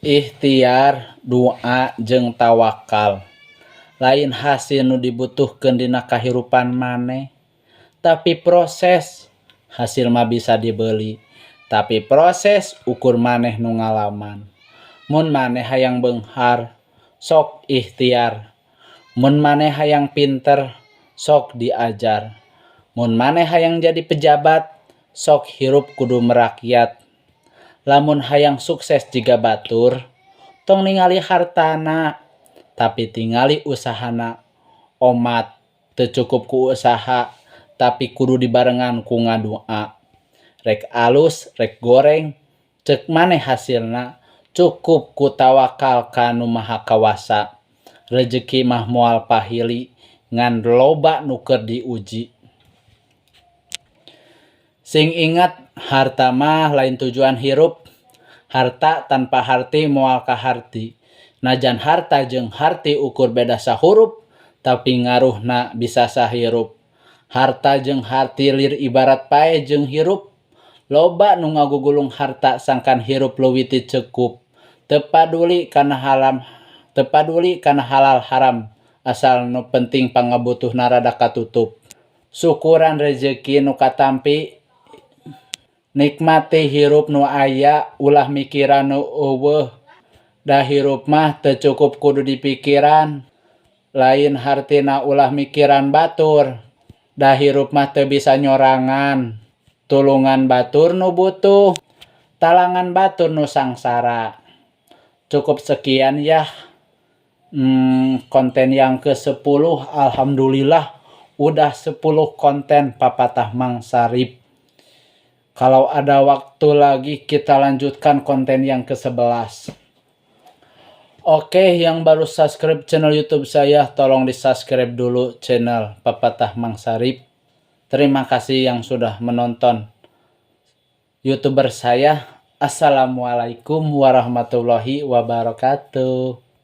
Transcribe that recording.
Ikhtiar, doa, jeung tawakal lain hasil nu dibutuhkeun dina kahirupan maneh, tapi proses. Hasil mah bisa dibeli, tapi proses ukur maneh nu ngalaman. Mun maneh hayang beunghar, sok ikhtiar. Mun maneh hayang pinter, sok diajar. Mun maneh hayang jadi pejabat, sok hirup kudu merakyat. Lamun hayang sukses jiga batur, tong ningali hartana, tapi tingali usahana. Omat teu cukup ku usaha, tapi kudu dibarengan ku ngadoa. Rek alus, rek goreng, ceuk maneh hasilna, cukup ku tawakal ka Nu Maha Kawasa. Rezeki mah moal pahili, ngan loba nu keur diuji. Sing ingat, harta mah lain tujuan hirup. Harta tanpa harti moal kaharti. Najan harta jeung harti ukur beda sahurup, tapi ngaruhna bisa sahirup. Harta jeung harti lir ibarat pae jeung hirup. Loba nu ngagugulung harta sangkan hirup leuwih ti cukup. Teu paduli kana halal haram, asal nu penting pangabutuhna rada katutup. Syukuran rezeki nu katampi, nikmati hirup nu aya ulah mikiran nu euweuh. Da hirup mah teu cukup kudu dipikiran, lain hartina ulah mikiran batur. Da hirup mah teu bisa nyorangan, tulungan batur nu butuh, talangan batur nu sangsara. Cukup sekian ya konten yang ke-10. Alhamdulillah udah 10 konten Papatah Mang Sarip. Kalau ada waktu lagi kita lanjutkan konten yang ke-11. Oke, yang baru subscribe channel YouTube saya, tolong di-subscribe dulu channel Papatah Mang Sarip. Terima kasih yang sudah menonton YouTuber saya. Assalamualaikum warahmatullahi wabarakatuh.